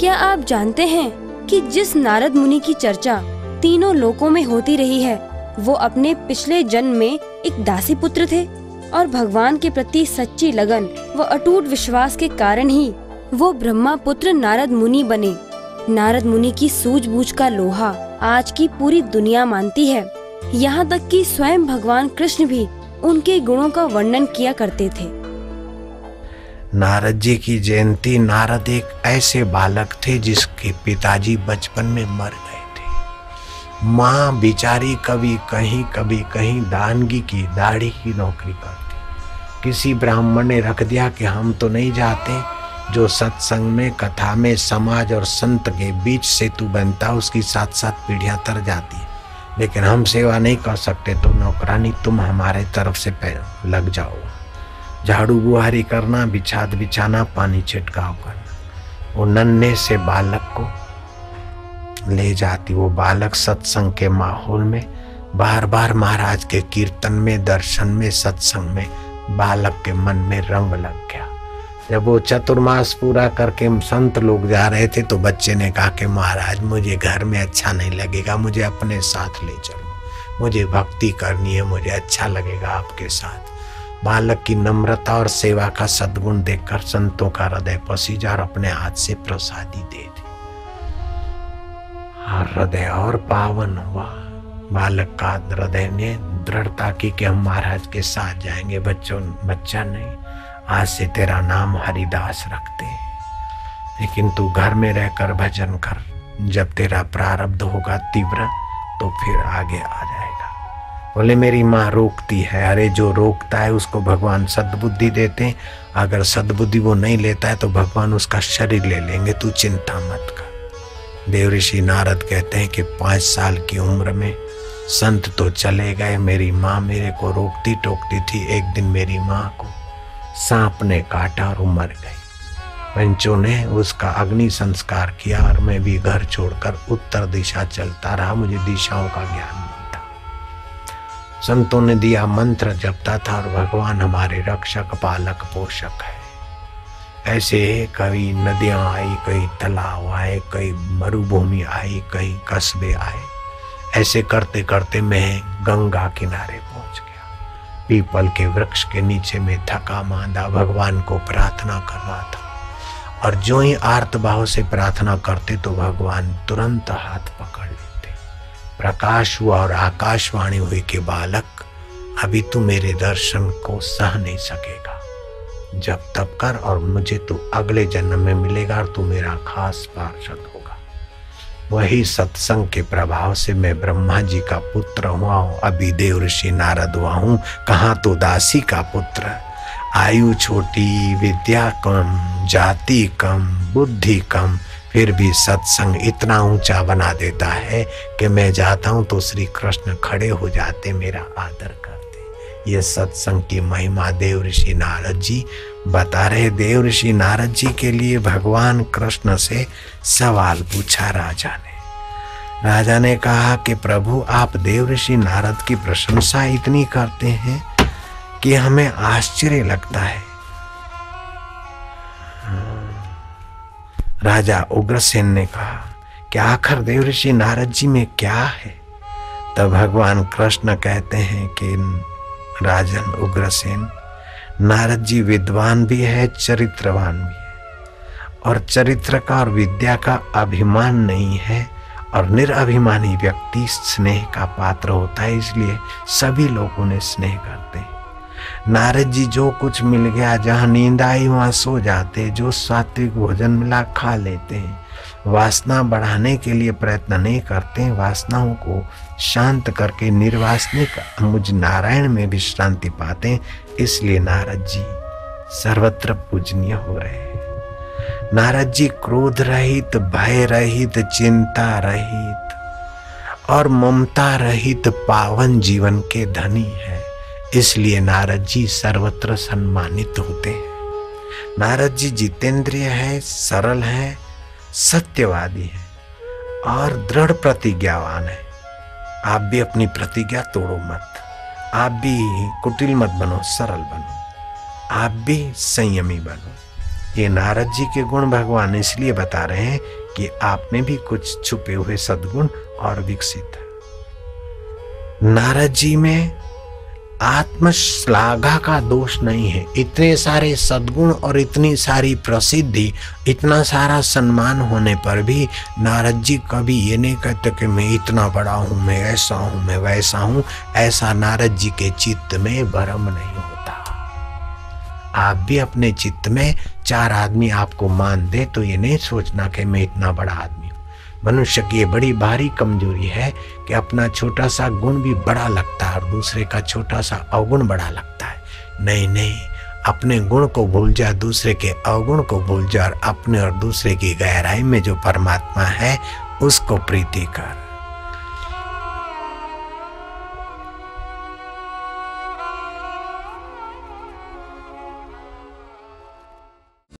क्या आप जानते हैं कि जिस नारद मुनि की चर्चा तीनों लोकों में होती रही है, वो अपने पिछले जन्म में एक दासी पुत्र थे और भगवान के प्रति सच्ची लगन व अटूट विश्वास के कारण ही वो ब्रह्मा पुत्र नारद मुनि बने। नारद मुनि की सूझबूझ का लोहा आज की पूरी दुनिया मानती है। यहाँ तक कि स्वयं भगवान कृष्ण भी उनके गुणों का वर्णन किया करते थे। नारद जी की जयंती। नारद एक ऐसे बालक थे जिसके पिताजी बचपन में मर गए थे। माँ बिचारी कभी कहीं दानगी की दाढ़ी की नौकरी करती। किसी ब्राह्मण ने रख दिया कि हम तो नहीं जाते, जो सत्संग में कथा में समाज और संत के बीच सेतु बनता उसकी 7-7 पीढ़ियां तर जाती है, लेकिन हम सेवा नहीं कर सकते, तो नौकरानी तुम हमारे तरफ से लग जाओ। झाड़ू बुहारी करना, बिछाद बिछाना, पानी छिड़काव करना। वो नन्हे से बालक को ले जाती। वो बालक सत्संग के माहौल में बार बार महाराज के कीर्तन में, दर्शन में, सत्संग में बालक के मन में रंग लग गया। जब वो चतुर्मास पूरा करके संत लोग जा रहे थे तो बच्चे ने कहा कि महाराज मुझे घर में अच्छा नहीं लगेगा, मुझे अपने साथ ले चलो, मुझे भक्ति करनी है, मुझे अच्छा लगेगा आपके साथ। बालक की नम्रता और सेवा का सद्गुण देखकर संतों का हृदय पसीजा और अपने हाथ से प्रसादी दे दी। हृदय और पावन हुआ। बालक का हृदय ने दृढ़ता की कि हम महाराज के साथ जाएंगे। बच्चा नहीं, आज से तेरा नाम हरिदास रखते हैं, लेकिन तू घर में रहकर भजन कर। जब तेरा प्रारब्ध होगा तीव्र तो फिर आगे आ जाएगा। बोले मेरी माँ रोकती है। अरे जो रोकता है उसको भगवान सद्बुद्धि देते हैं। अगर सद्बुद्धि वो नहीं लेता है तो भगवान उसका शरीर ले लेंगे, तू चिंता मत कर। देव ऋषि नारद कहते हैं कि 5 साल की उम्र में संत तो चले गए, मेरी माँ मेरे को रोकती टोकती थी। एक दिन मेरी माँ को सांप ने काटा और मर गई। पंचों ने उसका अग्नि संस्कार किया और मैं भी घर छोड़कर उत्तर दिशा चलता रहा। मुझे दिशाओं का ज्ञान नहीं था। संतों ने दिया मंत्र जपता था और भगवान हमारे रक्षक पालक पोषक है। ऐसे कई नदियां आई, कई तालाब आए, कई मरुभूमि आई, कई कस्बे आए। ऐसे करते करते मैं गंगा किनारे पहुंच गया। पीपल के वृक्ष के नीचे में थका मांदा भगवान को प्रार्थना कर रहा था, और जो ही आर्त भाव से प्रार्थना करते तो भगवान तुरंत हाथ पकड़ लेते। प्रकाश हुआ और आकाशवाणी हुई कि बालक अभी तू मेरे दर्शन को सह नहीं सकेगा, जब तब कर और मुझे तू अगले जन्म में मिलेगा और तू मेरा खास पार्षद होगा। वही सत्संग के प्रभाव से मैं ब्रह्मा जी का पुत्र हुआ हूँ, अभी देव ऋषि नारद हुआ हूँ। कहाँ तो दासी का पुत्र। आयु छोटी, विद्या कम, जाति कम, बुद्धि कम, फिर भी सत्संग इतना ऊंचा बना देता है कि मैं जाता हूँ तो श्री कृष्ण खड़े हो जाते, मेरा आदर करते। ये सत्संग की महिमा देव ऋषि नारद जी बता रहे। देव ऋषि नारद जी के लिए भगवान कृष्ण से सवाल पूछा राजा ने। राजा ने कहा कि प्रभु आप देव ऋषि नारद की प्रशंसा इतनी करते हैं कि हमें आश्चर्य लगता है। राजा उग्रसेन ने कहा कि आखिर देव ऋषि नारद जी में क्या है। तब भगवान कृष्ण कहते हैं कि राजन उग्रसेन, नारद जी विद्वान भी है, चरित्रवान भी है, और चरित्र का और विद्या का अभिमान नहीं है, और निरअभिमानी व्यक्ति स्नेह का पात्र होता है, इसलिए सभी लोग उन्हें स्नेह करते हैं। नारद जी जो कुछ मिल गया, जहाँ नींद आई वहाँ सो जाते, जो सात्विक भोजन मिला खा लेते हैं। वासना बढ़ाने के लिए प्रयत्न नहीं करते, वासनाओं को शांत करके निर्वासनिक मुझ नारायण में विश्रांति पाते हैं। इसलिए नारद जी सर्वत्र पूजनीय हो रहे हैं। नारद जी क्रोध रहित, भय रहित, चिंता रहित और ममता रहित पावन जीवन के धनी है। इसलिए नारद जी सर्वत्र सम्मानित होते हैं। नारद जी जितेंद्रिय है, सरल है, सत्यवादी है और दृढ़ प्रतिज्ञावान है। आप भी अपनी प्रतिज्ञा तोड़ो मत। आप भी कुटिल मत बनो, सरल बनो। आप भी संयमी बनो। ये नारद जी के गुण भगवान इसलिए बता रहे हैं कि आप में भी कुछ छुपे हुए सद्गुण और विकसित है। नारद जी में आत्मश्लाघा का दोष नहीं है। इतने सारे सद्गुण और इतनी सारी प्रसिद्धि, इतना सारा सम्मान होने पर भी नारद जी कभी ये नहीं कहते कि मैं इतना बड़ा हूं, मैं ऐसा हूं, मैं वैसा हूं। ऐसा नारद जी के चित्त में भ्रम नहीं होता। आप भी अपने चित्त में 4 आदमी आपको मान दे तो ये नहीं सोचना कि मैं इतना बड़ा आदमी हूं। मनुष्य की ये बड़ी भारी कमजोरी है कि अपना छोटा सा गुण भी बड़ा लगता है और दूसरे का छोटा सा अवगुण बड़ा लगता है। नहीं नहीं, अपने गुण को भूल जा, दूसरे के अवगुण को भूल जा और अपने और दूसरे की गहराई में जो परमात्मा है उसको प्रीति कर।